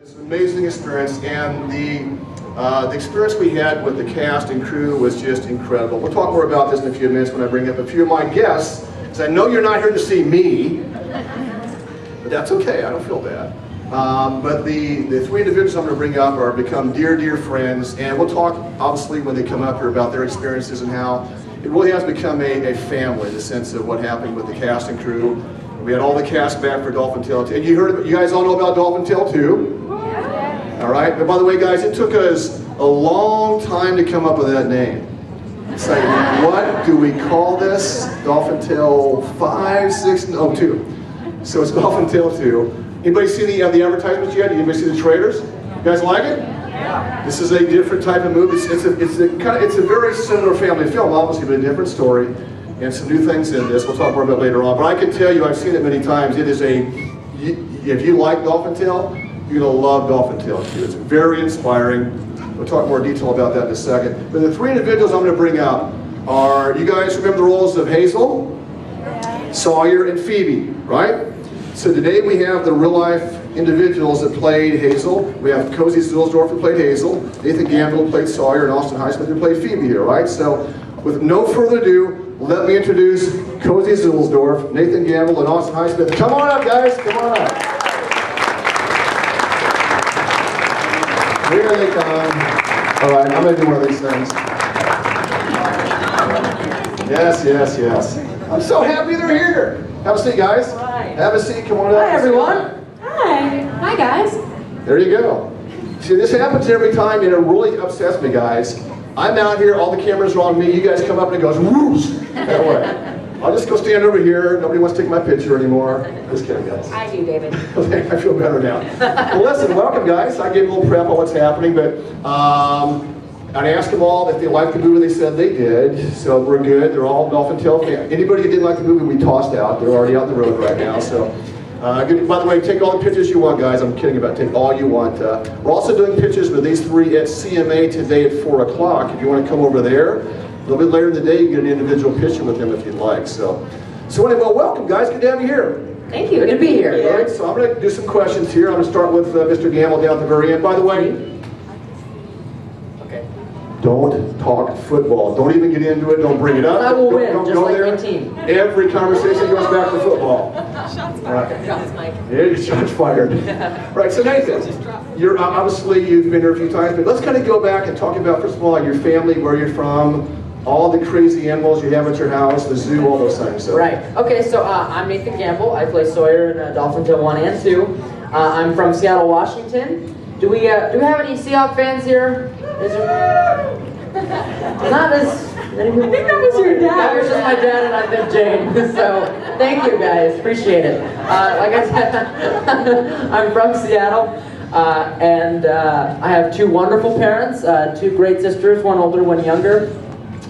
It's an amazing experience, and the experience we had with the cast and crew was just incredible. We'll talk more about this in a few minutes when I bring up a few of my guests, because I know you're not here to see me, but that's okay, I don't feel bad. But the three individuals I'm going to bring up are become dear, dear friends, and we'll talk, obviously, when they come up here about their experiences and how it really has become a family in the sense of what happened with the cast and crew. We had all the cast back for Dolphin Tale 2. And you guys all know about Dolphin Tale 2? Yeah. All right, but by the way, guys, it took us a long time to come up with that name. It's like, what do we call this? Dolphin Tale 5, 6, no, 2. So it's Dolphin Tale 2. Anybody see the advertisements yet? Anybody see the trailers? You guys like it? Yeah. This is a different type of movie. It's a very similar family film, obviously, but a different story. And some new things in this. We'll talk more about it later on. But I can tell you, I've seen it many times. It is if you like Dolphin Tale, you're going to love Dolphin Tale 2. It's very inspiring. We'll talk more detail about that in a second. But the three individuals I'm going to bring up are, you guys remember the roles of Hazel, Sawyer, and Phoebe, right? So today we have the real-life individuals that played Hazel. We have Cozi Zuehlsdorff who played Hazel, Nathan Gamble who played Sawyer, and Austin Highsmith who played Phoebe here, right? So with no further ado, let me introduce Cozi Zuehlsdorff, Nathan Gamble, and Austin Highsmith. Come on up, guys. Come on up. Here they come. All right, I'm going to do one of these things. Yes, yes, yes. I'm so happy they're here. Have a seat, guys. Right. Have a seat. Come on up. Hi, everyone. Hi. Hi, guys. There you go. See, this happens every time, and it really upsets me, guys. I'm out here, all the cameras are on me, you guys come up and it goes whoosh that way. I'll just go stand over here, nobody wants to take my picture anymore. Just kidding, guys. I do, David. I feel better now. Well, listen, welcome, guys. I gave a little prep on what's happening, but I asked them all if they liked the movie. They said they did, so we're good. They're all Dolphin Tale fans. Anybody who didn't like the movie, we tossed out. They're already out the road right now, so. Good. By the way, take all the pictures you want, guys. I'm kidding about take all you want. We're also doing pictures with these three at CMA today at 4 o'clock. If you want to come over there, a little bit later in the day, you can get an individual picture with them if you'd like. So anyway, well, welcome, guys. Good to have you here. Thank you. Good to be here. All right, so I'm going to do some questions here. I'm going to start with Mr. Gamble down at the very end. By the way, don't talk football. Don't even get into it. Don't bring it up. I will win, don't just go like there. my team. Every conversation goes back to football. Shots fired. Right. Shots fired. Yeah, shots fired. Right, so Nathan, you're obviously you've been here a few times, but let's kind of go back and talk about, first of all, your family, where you're from, all the crazy animals you have at your house, the zoo, all those things. So. Right. Okay, so I'm Nathan Gamble. I play Sawyer in Dolphin Tale 1 and 2. I'm from Seattle, Washington. Do we have any Seahawks fans here? Is there? Not as many people. I think that was your dad. That was just my dad and I've been Jane. So thank you guys, appreciate it. Like I said, I'm from Seattle, and I have two wonderful parents, two great sisters, one older, one younger.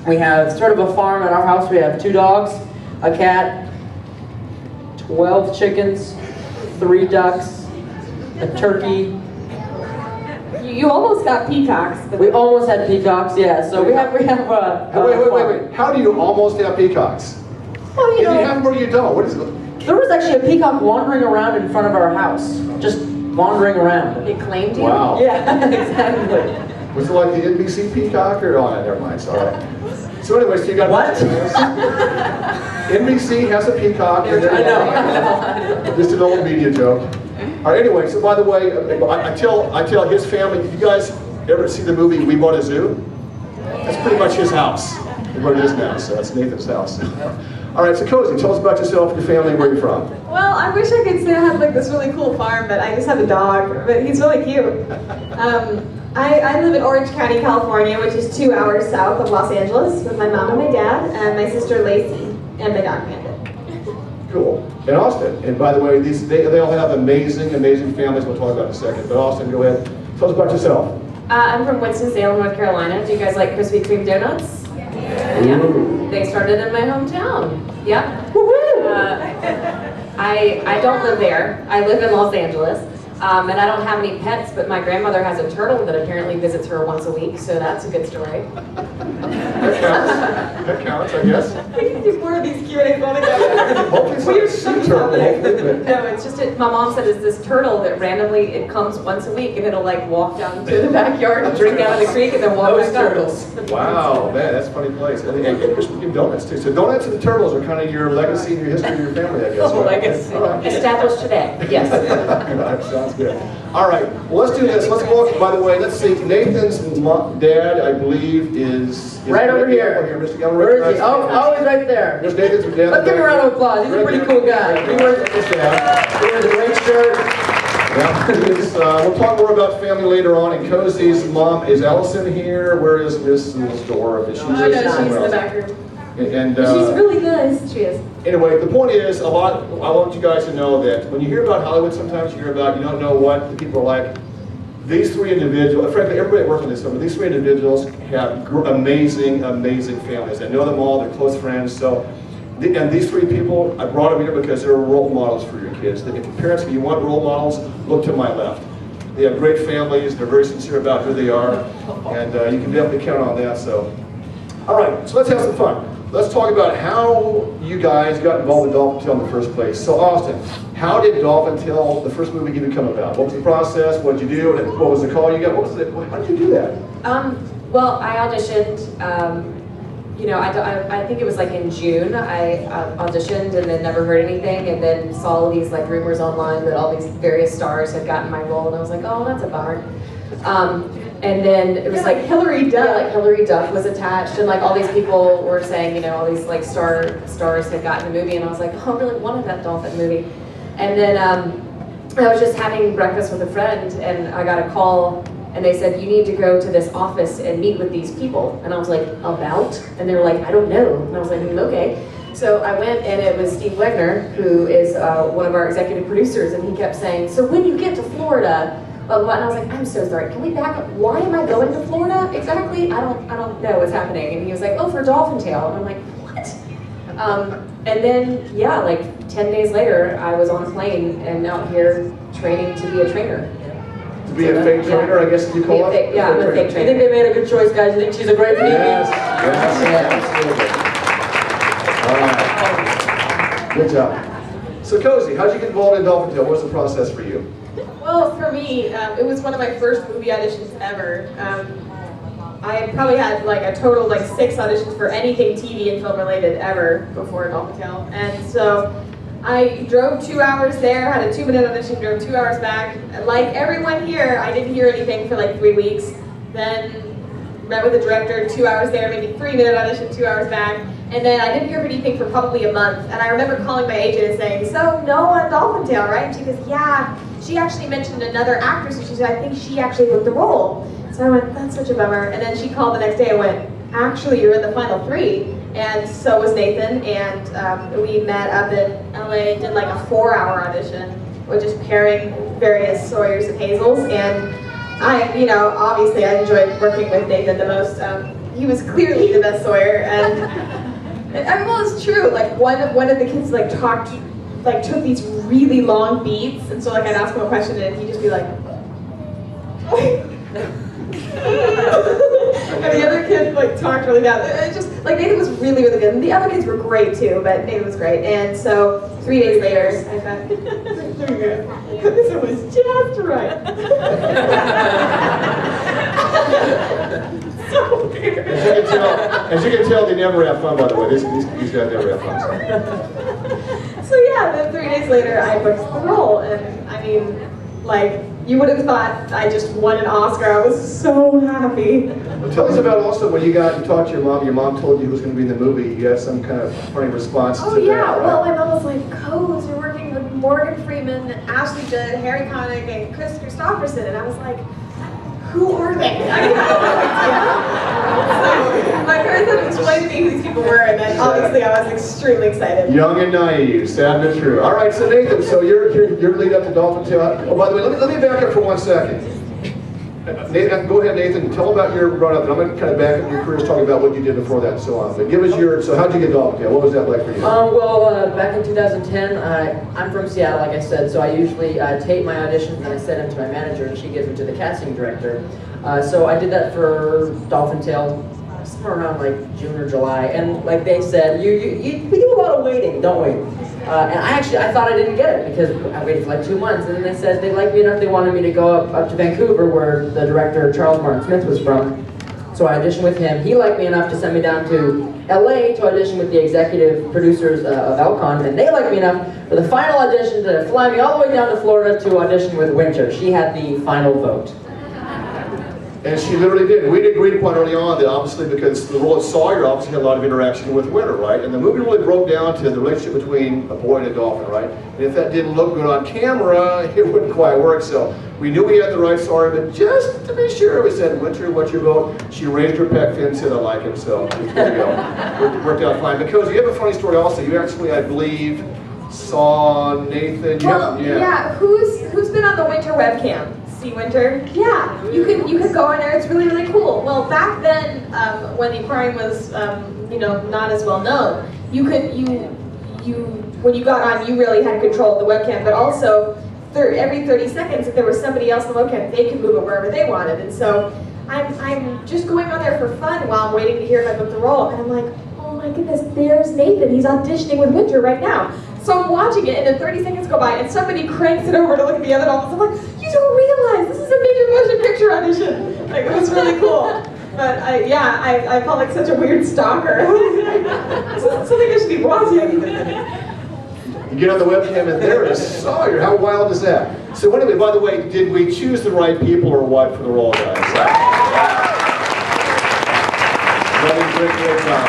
We have sort of a farm at our house. We have 2 dogs, a cat, 12 chickens, 3 ducks, a turkey. You almost got peacocks. We almost had peacocks, yeah. So we have wait. How do you almost have peacocks? Well, you know, you have them or you don't. What is it? There was actually a peacock wandering around in front of our house, just wandering around. It claimed you? Wow. Yeah, exactly. Was it like the NBC peacock or never mind, it's all right. So anyway, so you got what? NBC has a peacock. I know. Just an old media joke. All right, anyway, so by the way, I tell his family, did you guys ever see the movie We Bought a Zoo? That's pretty much his house, what it is now, so that's Nathan's house. All right, so Cozi, tell us about yourself, your family, where you're from. Well, I wish I could say I had like this really cool farm, but I just have a dog, but he's really cute. I live in Orange County, California, which is 2 hours south of Los Angeles, with my mom and my dad, and my sister Lacey, and my dog Bandit. Cool. And Austin, and by the way, they all have amazing families we'll talk about in a second, but Austin, go ahead. Tell us about yourself. I'm from Winston-Salem, North Carolina. Do you guys like Krispy Kreme donuts? Yeah. They started in my hometown. Yeah. I don't live there. I live in Los Angeles. And I don't have any pets, but my grandmother has a turtle that apparently visits her once a week, so that's a good story. That counts. That counts, I guess. We can do more of these Q&As all together. Hopefully it's not a sea turtle. No, it's just, my mom said it's this turtle that randomly, it comes once a week and it'll like walk down to the backyard and drink out of the creek and then walk Those back up. turtles. Wow, man, that's a funny place. And Christmas give donuts too. So donuts and the turtles are kind of your legacy and your history of your family, I guess. Oh, right? legacy. All right. Established today, yes. That sounds good. All right, well, let's do this. Let's walk, by the way, let's see. Nathan's dad, I believe, is Right over here. Mr. Gallagher. Where is he? Oh, he's right there. There's Nathan's dad. Let's give him a round of applause. He's a pretty cool guy. He wears a great shirt. Yeah, we'll talk more about family later on. And Cozi's mom, is Allison here? Where is Miss Zuehlsdorff? Is she Oh, no, she's in the back room. And She's really nice. She is. anyway, the point is, I want you guys to know that when you hear about Hollywood, sometimes you hear about, you don't know what the people are like. These three individuals, frankly, everybody working this summer, these three individuals have amazing, amazing families. I know them all, they're close friends. So, and these three people, I brought them here because they're role models for your kids. If parents, if you want role models, look to my left. They have great families, they're very sincere about who they are, and you can definitely count on that. So, all right, so let's have some fun. Let's talk about how you guys got involved in Dolphin Tale in the first place. So Austin, how did Dolphin Tale, the first movie, even come about? What was the process? What did you do? What was the call you got? What was it? How did you do that? Well, I auditioned, you know, I think it was like in June, I auditioned and then never heard anything, and then saw all these like rumors online that all these various stars had gotten my role, and I was like, oh, that's a bummer. And then it was like Hillary Duff. Yeah, like Hillary Duff was attached, and like all these people were saying, you know, all these like stars had gotten the movie, and I was like, oh, I really wanted that Dolphin movie. And then I was just having breakfast with a friend, and I got a call, and they said, you need to go to this office and meet with these people. And I was like, about? And they were like, I don't know. And I was like, okay. So I went, and it was Steve Wegner, who is one of our executive producers, and he kept saying, so when you get to Florida, and I was like, I'm so sorry, can we back up? Why am I going to Florida exactly? I don't know what's happening. And he was like, oh, for Dolphin Tale. And I'm like, what? And then, yeah, like 10 days later, I was on a plane and out here training to be a trainer. To be a fake trainer, I guess you call it? Yeah, I'm a fake I trainer. think they made a good choice, guys. I think she's a great female. Yes, absolutely. All right. Good job. So Cozi, how'd you get involved in Dolphin Tale? What was the process for you? Well, for me, it was one of my first movie auditions ever. I probably had like a total of like 6 auditions for anything TV and film related ever before Dolphin Tale. And so I drove 2 hours there, had a 2-minute audition, drove 2 hours back. Like everyone here, I didn't hear anything for like 3 weeks. Then met with the director, 2 hours there, maybe 3-minute audition, 2 hours back. And then I didn't hear anything for probably a month. And I remember calling my agent and saying, so no on Dolphin Tale, right? And she goes, yeah. She actually mentioned another actress, and she said, I think she actually booked the role. So I went, that's such a bummer. And then she called the next day and went, actually, you're in the final 3. And so was Nathan, and we met up in LA and did like a 4-hour audition, with just pairing various Sawyers and Hazels. And I, you know, obviously I enjoyed working with Nathan the most. He was clearly the best Sawyer, and I mean, well, it's true. Like one of the kids like took these really long beats, and so like I'd ask him a question and he'd just be like, and the other kid like talked really fast. It just like Nathan was really, really good, and the other kids were great too, but Nathan was great. And so 3 days later, I thought, this was just right. So weird. As you can tell, they never have fun, by the way. These guys never have fun. So yeah, then 3 days later, I booked the role, and I mean, like, you would have thought I just won an Oscar. I was so happy. Well, tell us about also when you talked to your mom. Your mom told you who was going to be in the movie. You had some kind of funny response to that. Oh yeah, right? well, my mom was like, Cozi, you're working with Morgan Freeman, Ashley Judd, Harry Connick, and Chris Christopherson, and I was like, who are they? I mean, I had no idea. So my parents had to explain to me who these people were, and then obviously I was extremely excited. Young and naive, sad but true. All right, so Nathan, so you're lead up to Dolphin Tale. Oh, by the way, let me back up for 1 second. Nathan, go ahead, Nathan. Tell about your run-up. I'm going to kind of back up your careers, talking about what you did before that and so on. But give us your, so how'd you get Dolphin Tale? What was that like for you? Back in 2010, I'm from Seattle, like I said, so I usually tape my auditions and I send them to my manager and she gives them to the casting director. So I did that for Dolphin Tale somewhere around like June or July, and like they said, we do a lot of waiting, don't we? And I thought I didn't get it because I waited for like 2 months, and then they said they liked me enough, they wanted me to go up to Vancouver where the director Charles Martin Smith was from. So I auditioned with him. He liked me enough to send me down to LA to audition with the executive producers of Elcon, and they liked me enough for the final audition to fly me all the way down to Florida to audition with Winter. She had the final vote. And she literally did. We did agreed upon early on that obviously because the role of Sawyer obviously had a lot of interaction with Winter, right? And the movie really broke down to the relationship between a boy and a dolphin, right? And if that didn't look good on camera, it wouldn't quite work. So we knew we had the right Sawyer, but just to be sure, we said, Winter, what's your vote? She raised her pet fin and said, I like him, so there you go. Worked out fine. Because you have a funny story also. You actually, I believe, saw Nathan. Who's been on the Winter webcam? See Winter? Yeah, you could go on there. It's really, really cool. Well, back then, when the aquarium was not as well known, when you got on, you really had control of the webcam. But also, every 30 seconds, if there was somebody else on the webcam, they could move it wherever they wanted. And so I'm just going on there for fun while I'm waiting to hear if I booked the role, and I'm like, oh my goodness, there's Nathan. He's auditioning with Winter right now. So I'm watching it, and then 30 seconds go by, and somebody cranks it over to look at the other dolphins. I'm like, you don't realize this is a major motion picture audition. Like, it was really cool. But I felt like such a weird stalker. This isn't something I should be watching. You get on the webcam and there is Sawyer. How wild is that? So anyway, by the way, did we choose the right people or what for the role, guys? Great job.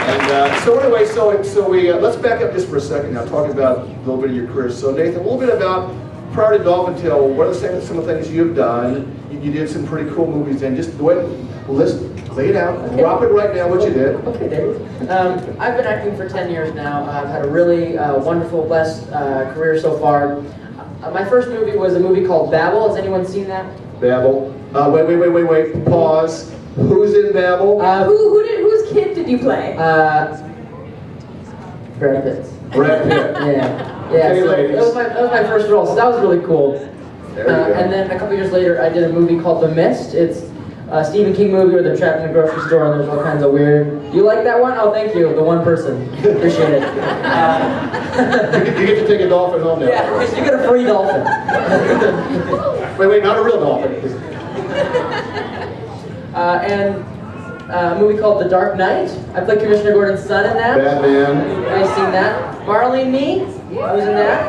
And so anyway, so we let's back up just for a second now, talking about a little bit of your career. So Nathan, a little bit about prior to Dolphin Tale. What are some of the things you've done? You did some pretty cool movies, and just go ahead, lay it out, drop it right now. What you did? Okay, Dave. I've been acting for 10 years now. I've had a really wonderful, blessed career so far. My first movie was a movie called Babel. Has anyone seen that? Babel. Wait. Pause. Who's in Babel? Whose kid did you play? Brad Pitt. Brad Pitt. Yeah. Okay, So ladies. that was my first role, so that was really cool. There you go. And then a couple years later, I did a movie called The Mist. It's a Stephen King movie where they're trapped in a grocery store and there's all kinds of weird... You like that one? Oh, thank you. The one person. Appreciate it. You get to take a dolphin home now. Yeah, you get a free dolphin. Wait, not a real dolphin. And a movie called The Dark Knight. I played Commissioner Gordon's son in that. Batman. You guys seen that? Marley and Me? Who's in that?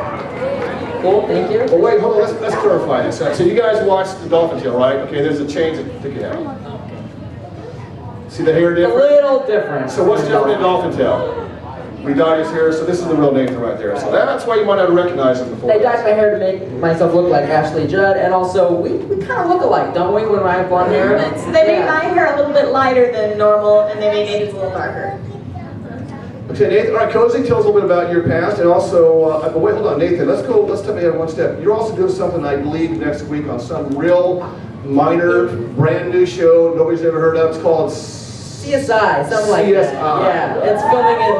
Cool, thank you. Oh wait, hold on, let's clarify this. So you guys watched the Dolphin Tale, right? Okay, there's a change that you have. See the hair A different? little different. So what's different in Dolphin Tale? We dyed his hair, so this is the real Nathan right there. So that's why you might not recognize him before. They dyed my hair to make myself look like Ashley Judd, and also we kind of look alike, don't we, when I have blonde hair? So they made my hair a little bit lighter than normal, and they made Nathan's a little darker. Okay, Nathan, all right, Cozi, tell us a little bit about your past, and also, but wait, hold on, Nathan, let's take it one step. You're also doing something, I believe, next week on some real minor, brand new show nobody's ever heard of. It's called CSI, something like that. CSI. Yeah, it's filming in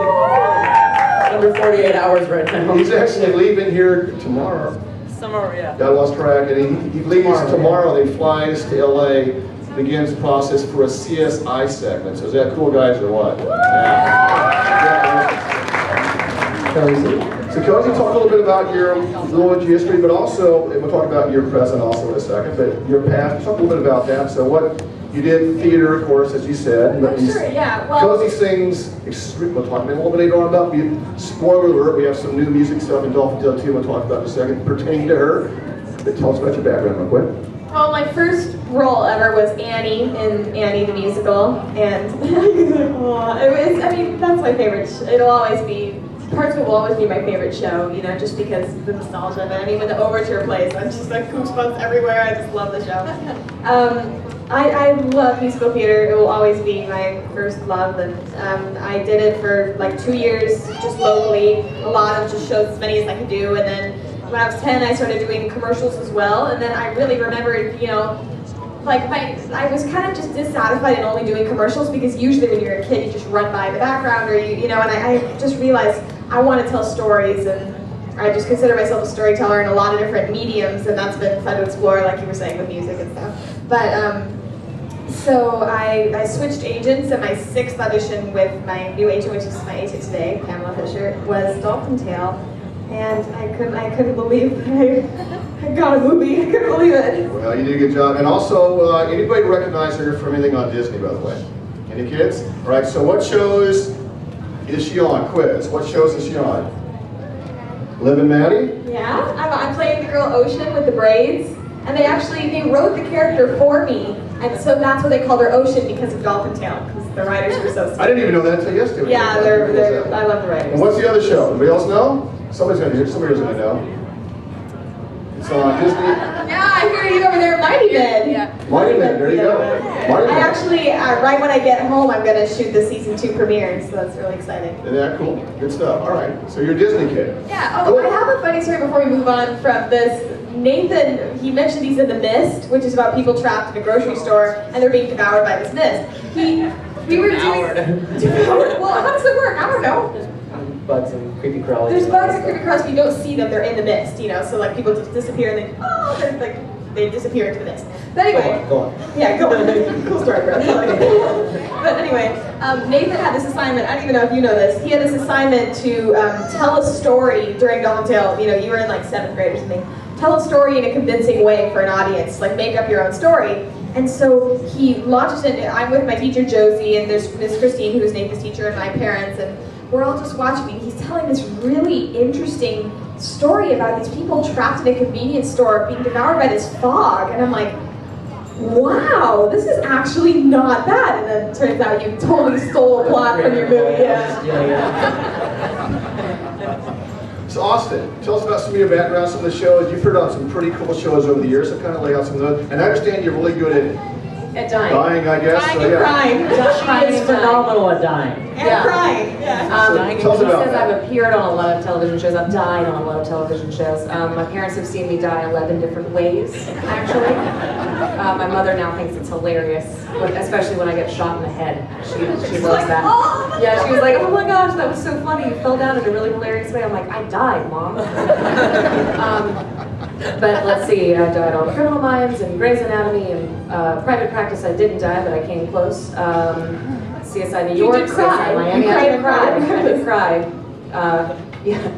under 48 hours right now. He's actually leaving here tomorrow. Somewhere, yeah. I lost track, and he leaves tomorrow. He flies to LA, begins the process for a CSI segment. So is that cool, guys, or what? So Cozi, talk a little bit about your little history, but also, and we'll talk about your present also in a second, but your past, talk a little bit about that. So what, you did theater, of course, as you said. Oh, sure, yeah. Well, Cozi sings, we'll talk a little bit later on about, spoiler alert, we have some new music stuff in Dolphin Tale 2 we'll talk about in a second pertaining to her. But tell us about your background real quick. well, my first role ever was Annie in Annie the Musical, and it was, I mean, that's my favorite. It'll always be, parts of it will always be my favorite show, you know, just because of the nostalgia of it. I mean, when the overture plays, I'm just like goosebumps everywhere. I just love the show. I love musical theater. It will always be my first love, and I did it for like 2 years, just locally. A lot of just shows, as many as I could do, and then when I was 10, I started doing commercials as well, and then I really remembered, you know, like I was kind of just dissatisfied in only doing commercials because usually when you're a kid you just run by the background or you know, and I just realized I want to tell stories, and I just consider myself a storyteller in a lot of different mediums, and that's been fun to explore, like you were saying, with music and stuff. But so I switched agents, and my 6th audition with my new agent, which is my agent today, Pamela Fisher, was Dolphin Tale. And I couldn't believe I got a movie. I couldn't believe it. Well, you did a good job. And also, anybody recognize her from anything on Disney, by the way? Any kids? All right, so what shows is she on? Quiz. What shows is she on? Liv and Maddie? Yeah, I'm playing the girl Ocean with the braids. And they wrote the character for me. And so that's what they called her Ocean, because of Dolphin Tale, because the writers were so sweet. I didn't even know that until yesterday. Yeah, I love the writers. And what's the other show? Anybody else know? Somebody's gonna know. It's on Disney. Yeah, I hear you over there, Mighty Men. Yeah. Mighty Men, there you go. Mighty I Men. actually, right when I get home, I'm going to shoot the season 2 premiere, so that's really exciting. Isn't that cool? Good stuff. All right, so you're a Disney kid. Yeah, Cool. I have a funny story before we move on from this. Nathan, he mentioned he's in The Mist, which is about people trapped in a grocery store and they're being devoured by this mist. We were doing... Devoured? Well, how does it work? I don't know. Bugs and creepy crawlies. There's bugs and creepy crawlies, but you don't see them, they're in the mist, you know, so like people just disappear and they disappear into the mist. But anyway, Go on. yeah, go on. Cool story, bro. But anyway, Nathan had this assignment, I don't even know if you know this, he had this assignment to tell a story during Dolphin Tale, you know, you were in like 7th grade or something, tell a story in a convincing way for an audience, like make up your own story. And so he launches in, I'm with my teacher Josie, and there's Miss Christine, who is Nathan's teacher, and my parents, and we're all just watching me. He's telling this really interesting story about these people trapped in a convenience store being devoured by this fog. And I'm like, wow, this is actually not bad. And then it turns out you totally stole a plot from your movie. Yeah. So Austin, tell us about some of your background, some of the shows. You've heard on some pretty cool shows over the years, so kind of lay out some of those. And I understand you're really good at dying, I guess. Dying so, and yeah. crying. She is phenomenal at dying. And Yeah. crying. Yeah. Tell us He about says that. I've appeared on a lot of television shows. I've died on a lot of television shows. My parents have seen me die 11 different ways, actually. My mother now thinks it's hilarious, especially when I get shot in the head. She loves that. Oh, Yeah, she was like, oh my gosh, that was so funny. You fell down in a really hilarious way. I'm like, I died, Mom. But let's see, I died on Criminal Minds and Grey's Anatomy and Private Practice. I didn't die, but I came close. CSI New You York, did cry. CSI Miami. You I cried did and cry. cried. I did cry. Yeah,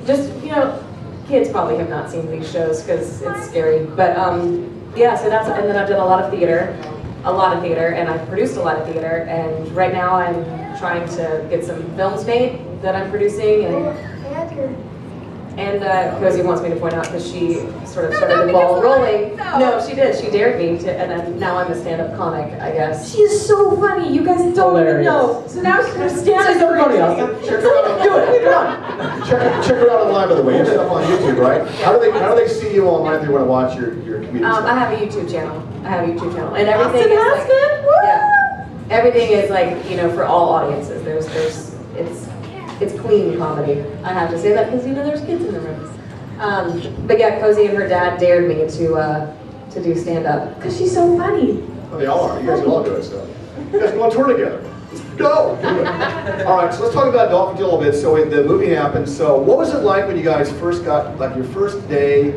just, you know, kids probably have not seen these shows because it's scary. But yeah, so that's, and then I've done a lot of theater, and I've produced a lot of theater. And right now I'm trying to get some films made that I'm producing. And Cozi wants me to point out because she sort of started the ball rolling. No, she did. She dared me to, and then now I'm a stand-up comic, I guess. She is so funny. You guys don't even know. So now she's standing so funny, Austin. Check her out. Do it. Come on. Check her out online, by the way. You have stuff on YouTube, right? How do they see you online if they want to watch your comedian stuff? I have a YouTube channel. And everything Austin is like, Highsmith? Woo! yeah, everything is like, you know, for all audiences. It's clean comedy. I have to say that because, you know, there's kids in the room. But yeah, Cozi and her dad dared me to do stand-up. Because she's so funny. Oh, they all are. You guys are all doing stuff. You guys go on tour together. Go! Do it. All right, so let's talk about Dolphin Tale a little bit. So the movie happened. So what was it like when you guys first got, like your first day?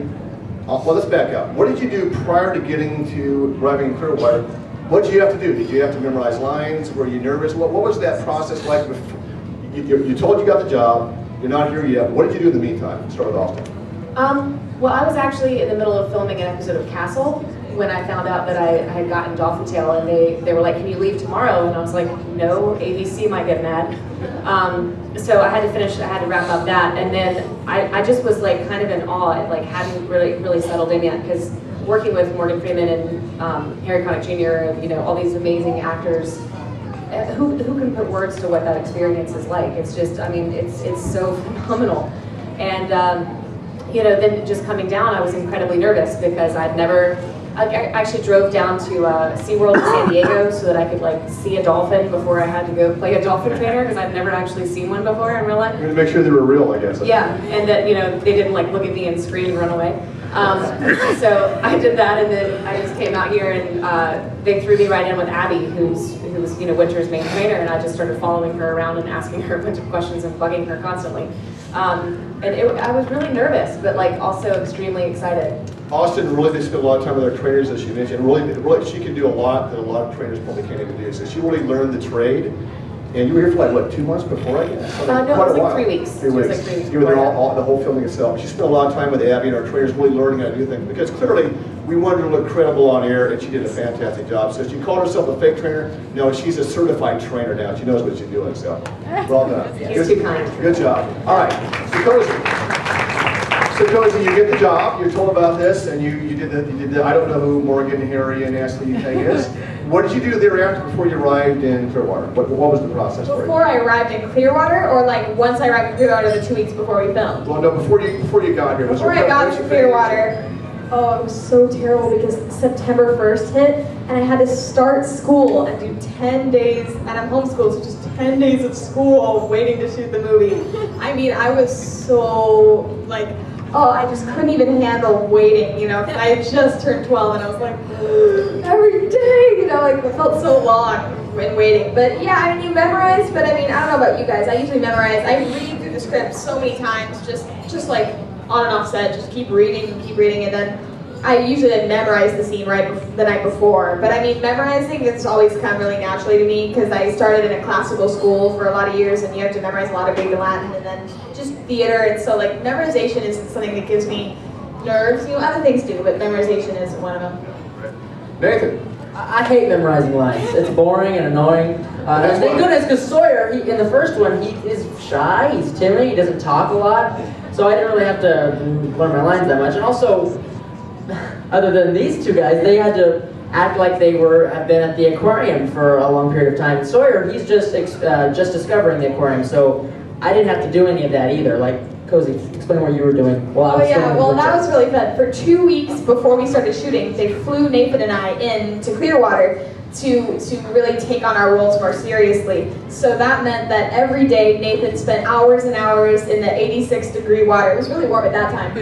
Well, let's back up. What did you do prior to getting to arriving in Clearwater? What did you have to do? Did you have to memorize lines? Were you nervous? What was that process like? You told you got the job. You're not here yet. What did you do in the meantime? Start with Austin. Well, I was actually in the middle of filming an episode of Castle when I found out that I had gotten Dolphin Tale, and they were like, "Can you leave tomorrow?" And I was like, "No, ABC might get mad." So I had to wrap up that, and then I just was like kind of in awe. It like hadn't really settled in yet, because working with Morgan Freeman and Harry Connick Jr. and, you know, all these amazing actors. Who can put words to what that experience is like? It's just, I mean, it's so phenomenal. And you know, then just coming down, I was incredibly nervous because I actually drove down to SeaWorld in San Diego so that I could like see a dolphin before I had to go play a dolphin trainer, because I've never actually seen one before in real life. You're going to make sure they were real, I guess. Yeah, and that, you know, they didn't like look at me and scream and run away. So I did that, and then I just came out here, and they threw me right in with Abby, who's Winter's main trainer, and I just started following her around and asking her a bunch of questions and bugging her constantly. I was really nervous, but like also extremely excited. Austin really did spend a lot of time with our trainers, as she mentioned. Really, she can do a lot that a lot of trainers probably can't even do. So she really learned the trade. And you were here for like, what, 2 months before I guess? No, it was like 3 weeks. 3 weeks. Like 3 weeks you were there before, all the whole filming itself. She spent a lot of time with Abby and our trainers really learning how to do things, because clearly we wanted her to look credible on air, and she did a fantastic job. So she called herself a fake trainer. No, she's a certified trainer now. She knows what she's doing, so well done. He's too kind. Good job. All right, so Cozi, you get the job. You're told about this, and you did the I don't know who Morgan, Harry, and Ashley thing is. What did you do thereafter before you arrived in Clearwater? What was the process for you? Before I arrived in Clearwater, or like once I arrived in Clearwater the 2 weeks before we filmed? Well, no, before you got here. Before I got to Clearwater, oh, it was so terrible because September 1st hit, and I had to start school and do 10 days, and I'm homeschooled, so just 10 days of school waiting to shoot the movie. I mean, I was so, like, oh, I just couldn't even handle waiting, you know, 'cause I had just turned 12, and I was like, every day, you know, like, it felt so long when waiting. But yeah, I mean, you memorize, but I mean, I don't know about you guys, I usually memorize, I read through the script so many times, just like on and off set, just keep reading, and then I usually memorize the scene the night before. But I mean, memorizing is always come really naturally to me because I started in a classical school for a lot of years, and you have to memorize a lot of Greek and Latin, and then just theater. And so like memorization isn't something that gives me nerves. You know, other things do, but memorization is one of them. Nathan. I hate memorizing lines. It's boring and annoying. And thank goodness, because Sawyer, in the first one, he is shy, he's timid, he doesn't talk a lot. So I didn't really have to learn my lines that much. And also, other than these two guys, they had to act like they have been at the aquarium for a long period of time. Sawyer, he's just discovering the aquarium, so I didn't have to do any of that either. Like, Cozi, explain what you were doing while I was yeah, well that Winter. was really fun. For 2 weeks before we started shooting, they flew Nathan and I in to Clearwater to really take on our roles more seriously. So that meant that every day Nathan spent hours and hours in the 86-degree water. It was really warm at that time.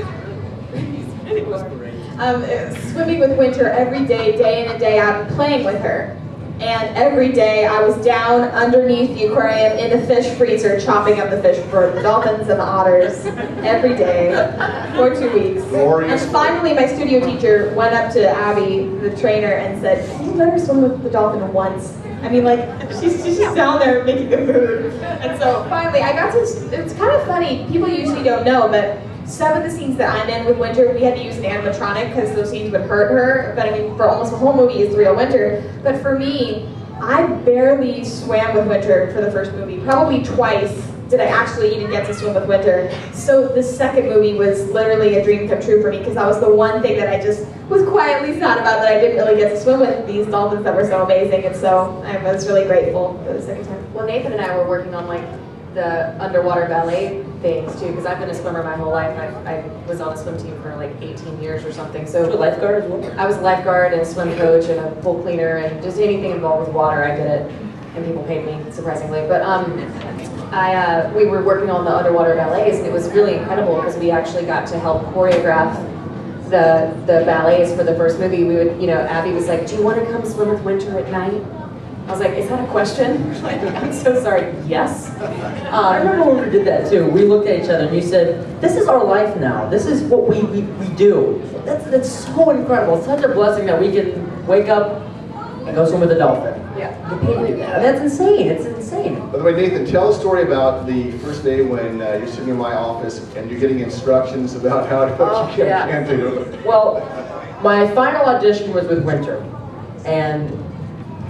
Swimming with Winter every day, day in and day out, and playing with her. And every day I was down underneath the aquarium in the fish freezer chopping up the fish for the dolphins and the otters every day for 2 weeks. Glorious. And finally my studio teacher went up to Abby, the trainer, and said, "Can you let her swim with the dolphin once?" I mean, like, she's just down there making the food. And so finally I got to, it's kind of funny, people usually don't know, but some of the scenes that I'm in with Winter, we had to use an animatronic because those scenes would hurt her. But I mean, for almost the whole movie is the real Winter. But for me, I barely swam with Winter for the first movie. Probably twice did I actually even get to swim with Winter. So the second movie was literally a dream come true for me because that was the one thing that I just was quietly sad about, that I didn't really get to swim with these dolphins that were so amazing. And so I was really grateful for the second time. Well, Nathan and I were working on like the underwater ballet things too, because I've been a swimmer my whole life, and I was on a swim team for like 18 years or something. So You were a lifeguard as well? I was a lifeguard and a swim coach and a pool cleaner, and just anything involved with water, I did it, and people paid me surprisingly. But we were working on the underwater ballets, and it was really incredible because we actually got to help choreograph the ballets for the first movie. We would, you know, Abby was like, "Do you want to come swim with Winter at night?" I was like, "Is that a question?" Like, I'm so sorry. Yes. I remember when we did that too. We looked at each other and you said, "This is our life now. This is what we do." That's so incredible. It's such a blessing that we can wake up and go swim with a dolphin. Yeah. Get paid to do that. That's insane. It's insane. By the way, Nathan, tell a story about the first day when you're sitting in my office and you're getting instructions about how to what you can do. Well, my final audition was with Winter, and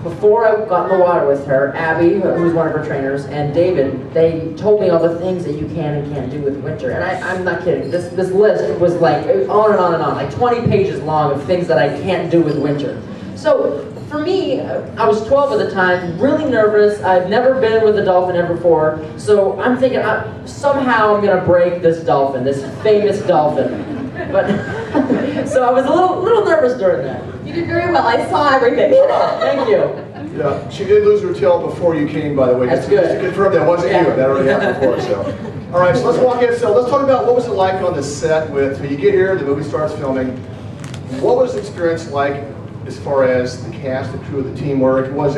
before I got in the water with her, Abby, who's one of her trainers, and David, they told me all the things that you can and can't do with Winter. And I'm not kidding. This list was like on and on and on, like 20 pages long of things that I can't do with Winter. So for me, I was 12 at the time, really nervous. I've never been with a dolphin ever before. So I'm thinking somehow I'm going to break this dolphin, this famous dolphin. But so I was a little nervous during that. You did very well. I saw everything. Thank you. Yeah, she did lose her tail before you came, by the way. That's Just to good. confirm that wasn't you. That already happened before. So, all right. So let's walk in. So let's talk about what was it like on the set. With when you get here, the movie starts filming. What was the experience like as far as the cast, the crew, the teamwork? Was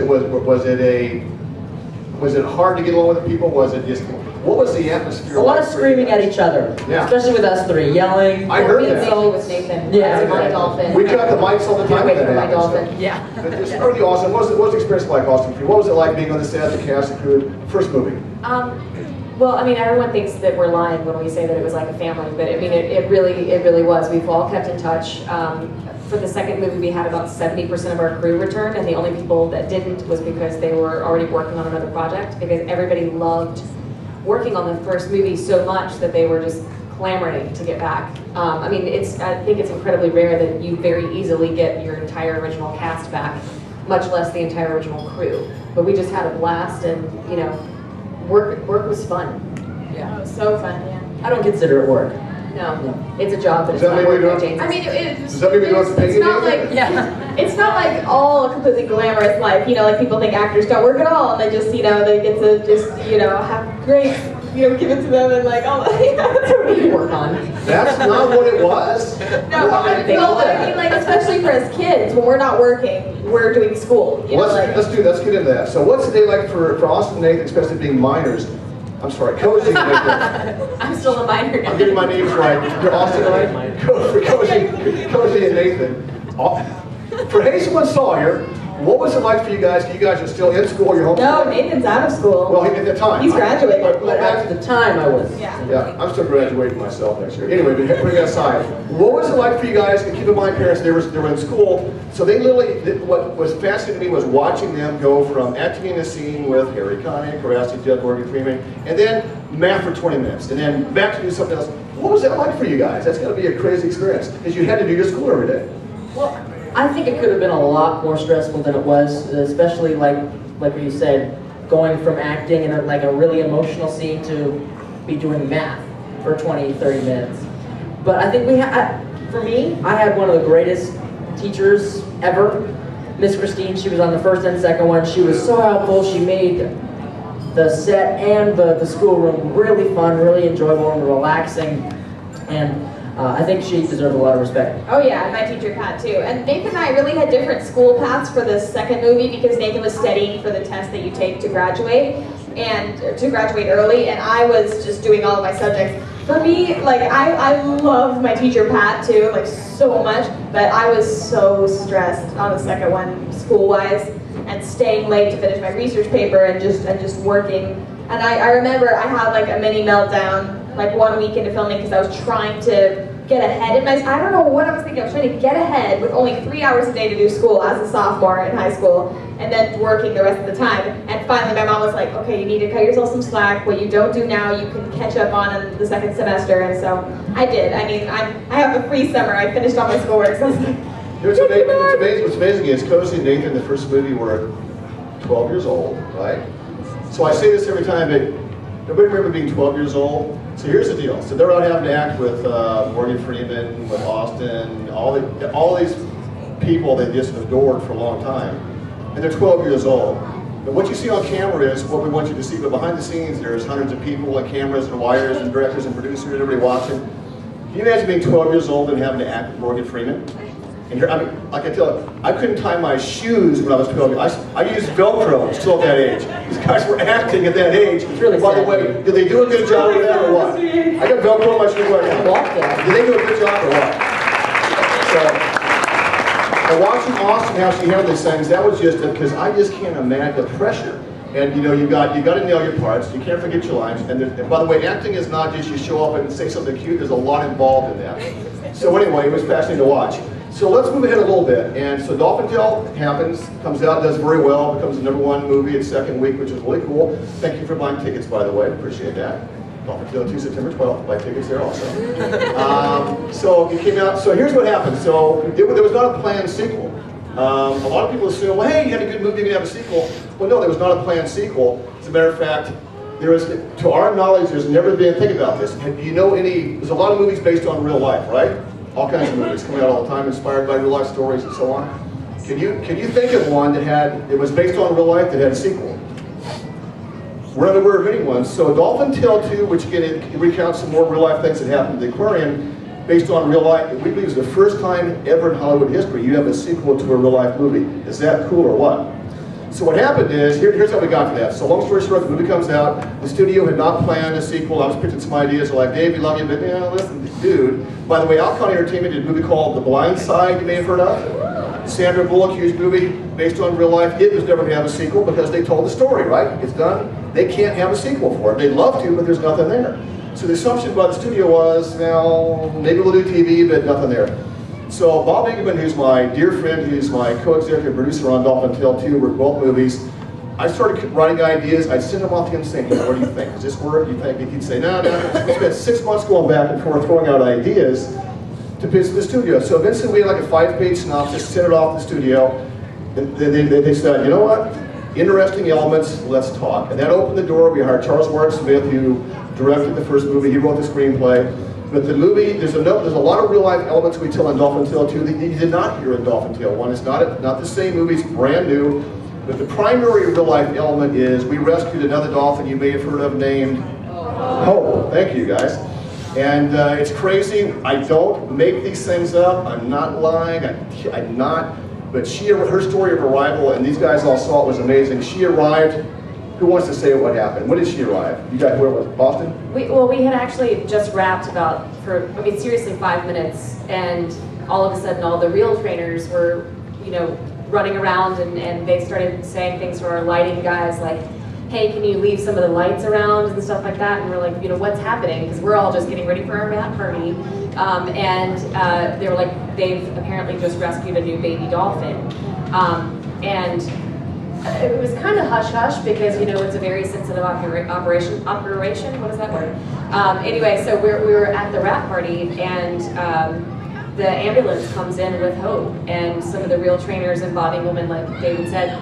it hard to get along with the people? Was it just what was the atmosphere? A lot like of for you screaming at guys? each other, Yeah. especially with us three, yelling. I heard Me and that. Nathan with Nathan. Yeah, That's my okay. dolphin. We cut the mics all the time. Can't wait when for that my happens, so. dolphin. Yeah. But it's pretty awesome. What was the experience like, Austin, for you? What was it like being on the set, the cast, the crew, first movie? Well, I mean, everyone thinks that we're lying when we say that it was like a family, but I mean, it really was. We've all kept in touch. For the second movie, we had about 70% of our crew return, and the only people that didn't was because they were already working on another project, because everybody loved working on the first movie so much that they were just clamoring to get back. I mean, I think it's incredibly rare that you very easily get your entire original cast back, much less the entire original crew. But we just had a blast, and you know, work was fun. Yeah. Oh, so fun, yeah. I don't consider it work. No, it's a job, but Does it's that not mean we work, don't- James. I mean, it's, Does that mean we don't have to pay it's you not anything? like it's not like all a completely glamorous life. You know, like people think actors don't work at all, and they just they get to just have great give it to them and like that's what we work on. That's not what it was. No, I mean, like especially for us kids, when we're not working, we're doing school. Let's get into that. So what's the day like for Austin and Nathan, especially being minors? I'm sorry, Cozi and Nathan. I'm still a minor. I'm getting my names right. For Austin and Cozi and Nathan. For Hazel and Sawyer, what was it like for you guys? You guys are still in school, you're home. No, Nathan's out of school. Well, at the time. He's graduated. But at the time, I was. Yeah, I'm still graduating myself next year. Anyway, but putting that aside, what was it like for you guys? And keep in mind, parents, they were in school, so they literally, what was fascinating to me was watching them go from acting in a scene with Harry Connick, Horace Judd, Morgan Freeman, and then math for 20 minutes, and then back to do something else. What was that like for you guys? That's got to be a crazy experience, because you had to do your school every day. Well, I think it could have been a lot more stressful than it was, especially like what you said, going from acting in a really emotional scene to be doing math for 20, 30 minutes. But I think for me, I had one of the greatest teachers ever, Miss Christine. She was on the first and second one. She was so helpful. She made the set and the schoolroom really fun, really enjoyable and relaxing. And I think she deserved a lot of respect. Oh yeah, and my teacher Pat too. And Nathan and I really had different school paths for the second movie because Nathan was studying for the test that you take to graduate early, and I was just doing all of my subjects. For me, like I love my teacher Pat too, like so much, but I was so stressed on the second one school-wise and staying late to finish my research paper and just working. And I remember I had like a mini meltdown like 1 week into filming because I was trying to get ahead in I don't know what I was thinking. I was trying to get ahead with only 3 hours a day to do school as a sophomore in high school and then working the rest of the time. And finally my mom was like, okay, you need to cut yourself some slack. What you don't do now, you can catch up on in the second semester. And so I did. I mean, I have a free summer. I finished all my schoolwork. So I was like, What's amazing is Cozi and Nathan in the first movie were 12 years old, right? So I say this every time, but nobody remember being 12 years old? So here's the deal. So they're out having to act with Morgan Freeman, with Austin, all these people they just adored for a long time. And they're 12 years old. And what you see on camera is what we want you to see, but behind the scenes there's hundreds of people and cameras and wires and directors and producers and everybody watching. Can you imagine being 12 years old and having to act with Morgan Freeman? And here, I mean, like I tell you, I couldn't tie my shoes when I was 12. I used Velcro still at that age. These guys were acting at that age. It's really By the sad. way, did they do a good job with that or what? I got Velcro on my shoes right now. Walked it. Did they do a good job or what? So, and watching Austin how she handled these things, that was just because I just can't imagine the pressure. And you know, you got to nail your parts. You can't forget your lines. And by the way, acting is not just you show up and say something cute. There's a lot involved in that. So anyway, it was fascinating to watch. So let's move ahead a little bit. And so Dolphin Tale happens, comes out, does very well, becomes the #1 movie its second week, which is really cool. Thank you for buying tickets, by the way. Appreciate that. Dolphin Tale 2, September 12th. Buy tickets there also. So it came out. So here's what happened. So there was not a planned sequel. A lot of people assume, well, hey, you had a good movie, you're going to have a sequel. Well, no, there was not a planned sequel. As a matter of fact, there is, to our knowledge, there's never been, think about this, do you know there's a lot of movies based on real life, right? all kinds of movies coming out all the time, inspired by real life stories and so on. Can you think of one that was based on real life that had a sequel? We're not aware of any ones. So Dolphin Tale 2, which again it recounts some more real life things that happened at the aquarium, based on real life, we believe is the first time ever in Hollywood history you have a sequel to a real life movie. Is that cool or what? So what happened is, here's how we got to that. So long story short, the movie comes out, the studio had not planned a sequel, I was pitching some ideas, they're like, Dave, we love you, but listen, dude. By the way, Alcon Entertainment did a movie called The Blind Side, you may have heard of. Sandra Bullock huge movie based on real life. It was never going to have a sequel because they told the story, right? It's done. They can't have a sequel for it. They'd love to, but there's nothing there. So the assumption by the studio was, well, maybe we'll do TV, but nothing there. So Bob Ingeman, who's my dear friend, who's my co-executive producer on Dolphin Tale 2, we're both movies. I started writing ideas. I'd send them off to him saying, hey, what do you think? Does this work? You think? He'd say, no. We spent 6 months going back and forth throwing out ideas to pitch to the studio. So eventually we had like a 5-page synopsis, sent it off to the studio. And they said, you know what? Interesting elements, let's talk. And that opened the door. We hired Charles Warren Smith, who directed the first movie. He wrote the screenplay. But the movie, there's a lot of real life elements we tell in Dolphin Tale 2 that you did not hear in Dolphin Tale 1. It's not the same movie, it's brand new. But the primary real life element is we rescued another dolphin you may have heard of named Hope. Thank you guys. And it's crazy. I don't make these things up. I'm not lying. I'm not. But her story of arrival, and these guys all saw it, was amazing. She arrived. Who wants to say what happened? When did she arrive? You guys, where was it? Boston? We had actually just wrapped seriously 5 minutes, and all of a sudden all the reel trainers were, running around, and they started saying things to our lighting guys like, hey, can you leave some of the lights around and stuff like that? And we're like, what's happening? Because we're all just getting ready for our mat party. And they were like, they've apparently just rescued a new baby dolphin. And it was kind of hush-hush because, it's a very sensitive operation, what is that word? Anyway, so we were at the wrap party, and the ambulance comes in with Hope, and some of the reel trainers and Bob Engelman, like David said,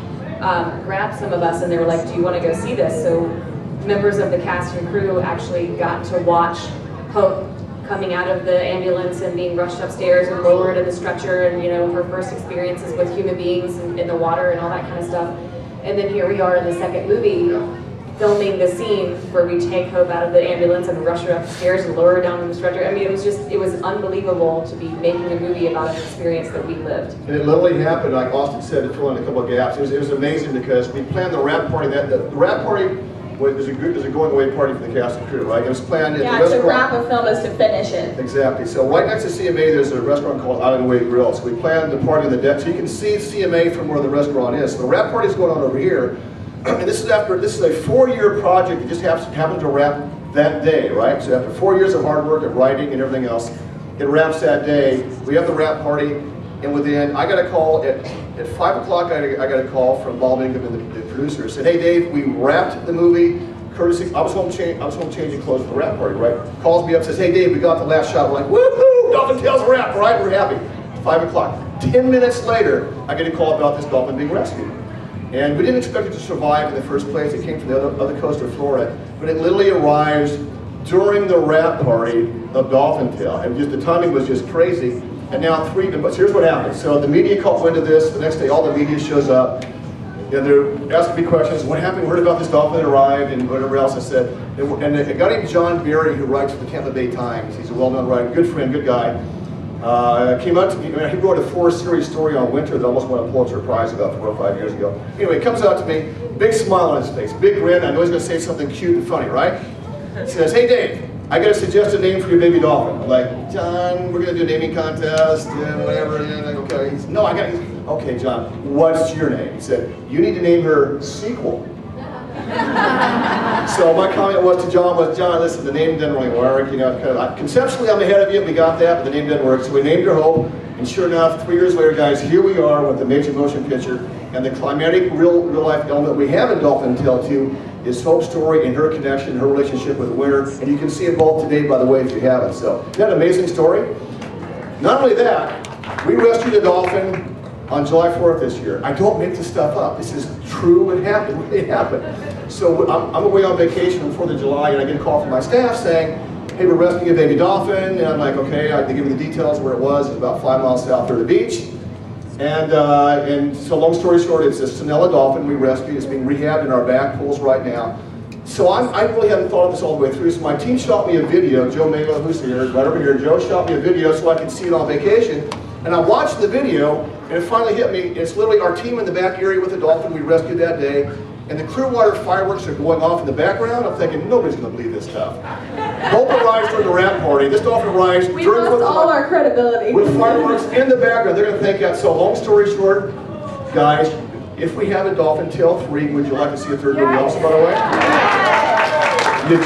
grabbed some of us, and they were like, do you want to go see this? So members of the cast and crew actually got to watch Hope coming out of the ambulance and being rushed upstairs and lowered in the stretcher, and her first experiences with human beings in the water and all that kind of stuff. And then here we are in the second movie, filming the scene where we take Hope out of the ambulance and rush her upstairs and lower her down in the stretcher. I mean, it was unbelievable to be making a movie about an experience that we lived. And it literally happened, like Austin said, to fill in a couple of gaps. It was amazing because we planned the wrap party. The wrap party was a going away party for the cast and crew, right? It was planned at the restaurant. To wrap a film is to finish it. Exactly. So right next to CMA, there's a restaurant called Out of the Way Grill. So we planned the party on the deck, so you can see CMA from where the restaurant is. So the wrap party is going on over here. And this is a 4-year project that just happened to wrap that day, right? So after 4 years of hard work of writing and everything else, it wraps that day. We have the wrap party, and within, I got a call at 5 o'clock. I got a call from Bob Ingeman, the producer. Said, "Hey Dave, we wrapped the movie. Courtesy, I was home changing clothes for the wrap party, right?" Calls me up, says, "Hey Dave, we got the last shot." We're like, "Woohoo! Dolphin Tale's wrapped, right? We're happy." 5 o'clock. 10 minutes later, I get a call about this dolphin being rescued. And we didn't expect it to survive in the first place. It came from the other coast of Florida. But it literally arrives during the wrap party of Dolphin Tale. And just the timing was just crazy. And now but here's what happened. So the media caught wind of this. The next day, all the media shows up. And they're asking me questions. What happened? We heard about this dolphin that arrived and whatever else. I said, and a guy named John Berry, who writes for the Tampa Bay Times. He's a well-known writer, good friend, good guy. Came up to me. He wrote a 4-series story on winter that almost won a Pulitzer Prize about 4 or 5 years ago. Anyway, he comes out to me, big smile on his face, big grin. I know he's going to say something cute and funny, right? He says, "Hey Dave, I got to suggest a name for your baby dolphin." I'm like, "John, we're going to do a naming contest and whatever." And I'm like, "Okay." He said, "No, I got it." "Okay, John, what's your name?" He said, "You need to name her Sequel." So my comment to John was, "John, listen, the name didn't really work. Conceptually I'm ahead of you, we got that, but the name didn't work." So we named her Hope, and sure enough, 3 years later, guys, here we are with the major motion picture, and the climatic real life element we have in Dolphin Tale 2 is Hope's story and her connection, her relationship with Winter, and you can see it both today, by the way, if you haven't. So, isn't that an amazing story? Not only that, we rescued a dolphin on July 4th this year. I don't make this stuff up. This is true. It happened. It happened. So I'm away on vacation on 4th of July, and I get a call from my staff saying, hey, we're rescuing a baby dolphin. And I'm like, okay, they give me the details where it was. It's about 5 miles south of the beach. And so long story short, it's a Sonella dolphin we rescued. It's being rehabbed in our back pools right now. So I really haven't thought of this all the way through. So my team shot me a video. Joe Melo, who's here, right over here. Joe shot me a video so I could see it on vacation. And I watched the video, and it finally hit me. It's literally our team in the back area with the dolphin we rescued that day. And the Clearwater fireworks are going off in the background. I'm thinking, nobody's going to believe this stuff. Dolphin arrives during the wrap party. This dolphin arrives We during lost all our credibility. with fireworks in the background. They're going to think that. So long story short, guys, if we have a Dolphin Tale 3, would you like to see a third movie also, by the way? You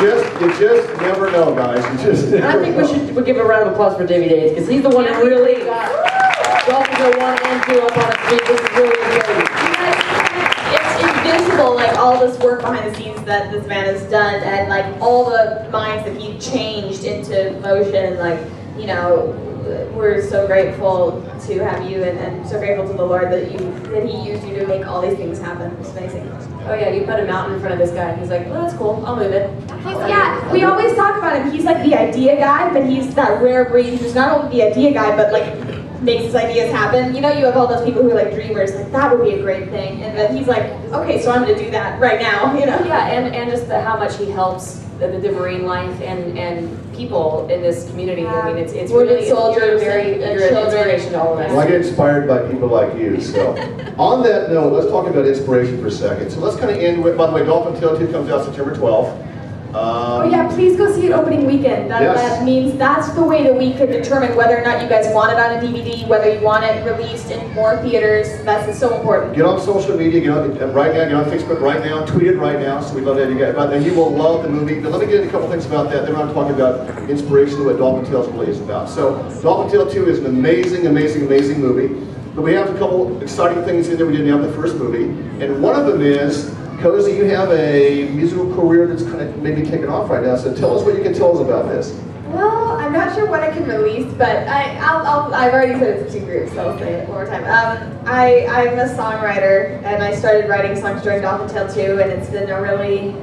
just never know, guys. You just never I think we'll give a round of applause for David Yates, because he's the one who really got Dolphin Tale 1 and 2 up on his feet. This is really exciting. It's visible, like all this work behind the scenes that this man has done, and like all the minds that he changed into motion. Like, you know, we're so grateful to have you, and so grateful to the Lord that He used you to make all these things happen. It's amazing. Oh yeah, you put a mountain in front of this guy, and he's like, well, that's cool, I'll move it. Yeah, we always talk about him. He's like the idea guy, but he's that rare breed who's not only the idea guy, but like makes his ideas happen. You know, you have all those people who are like dreamers, like that would be a great thing, and then he's like, okay, so I'm gonna do that right now. You know? Yeah, and just how much he helps the marine life and people in this community. I mean, it's Wounded really soldiers you're and an children. inspiration to all of us. Well, I get inspired by people like you. So, on that note, let's talk about inspiration for a second. So let's kind of end with, by the way, Dolphin Tale 2 comes out September 12th. Oh yeah, please go see it opening weekend. That means that's the way that we could determine whether or not you guys want it on a DVD, whether you want it released in more theaters. That's so important. Get on social media, get on right now, get on Facebook right now, tweet it right now, so we love that you guys. And you will love the movie. But let me get into a couple things about that. Then I'm talking about inspiration, what Dolphin Tale really is about. So Dolphin Tale 2 is an amazing, amazing, amazing movie. But we have a couple exciting things in there we didn't have in the first movie. And one of them is, Cozi, you have a musical career that's kind of maybe taking off right now. So tell us what you can tell us about this. Well, I'm not sure what I can release, but I've already said it's 2 groups, so I'll say it one more time. I'm a songwriter, and I started writing songs during Dolphin Tale 2, and it's been a really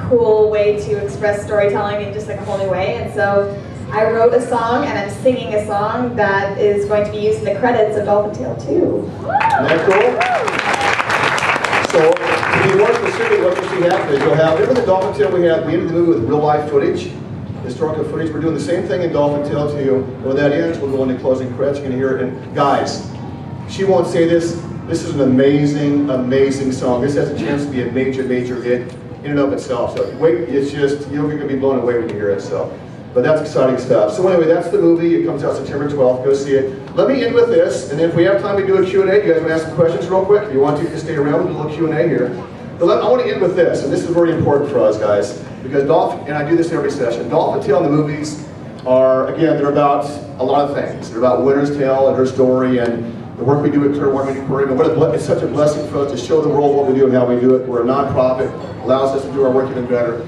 cool way to express storytelling in just like a whole new way. And so I wrote a song, and I'm singing a song that is going to be used in the credits of Dolphin Tale 2. Isn't that cool? So, to be more specific, what you see happen is you'll have, remember the Dolphin Tale we had, we ended the movie with real life footage, historical footage. We're doing the same thing in Dolphin Tale 2. When that ends, we'll go into closing credits. You're going to hear it. And guys, she won't say this. This is an amazing, amazing song. This has a chance to be a major, major hit in and of itself. So wait, it's just, you're going to be blown away when you hear it. So, but that's exciting stuff. So anyway, that's the movie. It comes out September 12th. Go see it. Let me end with this, and then if we have time, we do a Q&A. You guys want to ask some questions real quick? If you want to, just stay around. We'll do a little Q&A here. But I want to end with this, and this is very important for us, guys, because Dolphin, and I do this every session, Dolphin Tale and the movies are, again, they're about a lot of things. They're about Winter's Tale and her story, and the work we do at Clearwater Aquarium. And it's such a blessing for us to show the world what we do and how we do it. We're a nonprofit, allows us to do our work even better.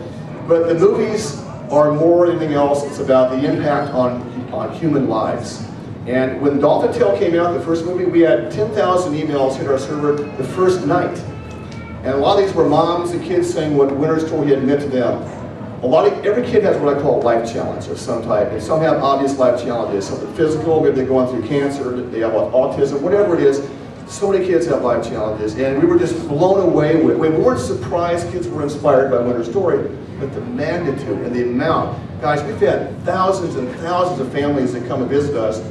But the movies are more than anything else. It's about the impact on human lives. And when Dolphin Tale came out, the first movie, we had 10,000 emails hit our server the first night. And a lot of these were moms and kids saying what Winter's story had meant to them. Every kid has what I call a life challenge of some type. And some have obvious life challenges, something physical, maybe they're going through cancer, they have autism, whatever it is. So many kids have life challenges. And we were just blown away with, we weren't surprised kids were inspired by Winter's story, but the magnitude and the amount. Guys, we've had thousands and thousands of families that come and visit us,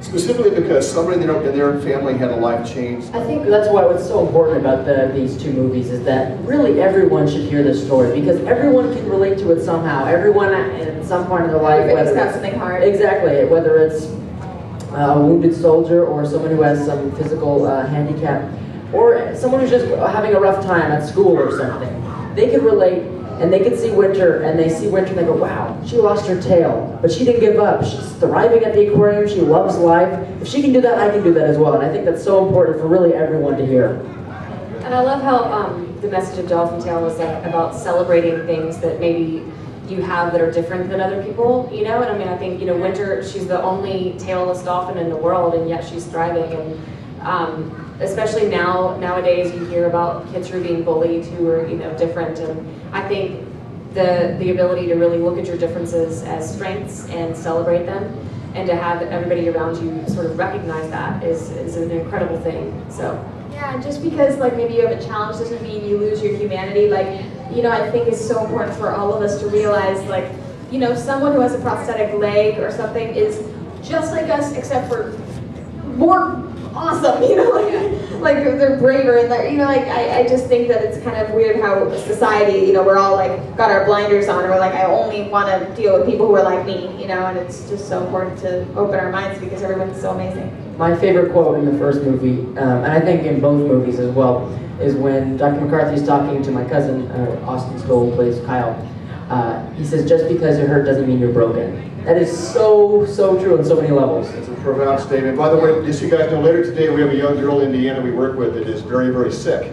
specifically because somebody in their family had a life change. I think that's why what's so important about these 2 movies is that really everyone should hear this story, because everyone can relate to it somehow. Everyone at some point in their life, Everybody's got something hard. Exactly, whether it's a wounded soldier or someone who has some physical handicap, or someone who's just having a rough time at school or something. They can relate. And they can see Winter, and they see Winter, and they go, wow, she lost her tail, but she didn't give up. She's thriving at the aquarium. She loves life. If she can do that, I can do that as well. And I think that's so important for really everyone to hear. And I love how the message of Dolphin Tale was about celebrating things that maybe you have that are different than other people, you know? And I mean, I think, you know, Winter, she's the only tailless dolphin in the world, and yet she's thriving. And especially nowadays, you hear about kids who are being bullied who are, you know, different. And I think the ability to really look at your differences as strengths and celebrate them, and to have everybody around you sort of recognize that is an incredible thing. So. Yeah, just because like maybe you have a challenge doesn't mean you lose your humanity. Like, you know, I think it's so important for all of us to realize, like, you know, someone who has a prosthetic leg or something is just like us, except for more awesome, you know, like they're braver and they're, you know, like I just think that it's kind of weird how society, you know, we're all like got our blinders on, and we're like, I only want to deal with people who are like me, you know, and it's just so important to open our minds because everyone's so amazing. My favorite quote in the first movie, and I think in both movies as well, is when Dr. McCarthy's talking to my cousin, Austin Stoll, who plays Kyle. He says, just because you're hurt doesn't mean you're broken. That is so true on so many levels. It's a profound statement. By the way, just so you guys know, later today we have a young girl in Indiana we work with that is very sick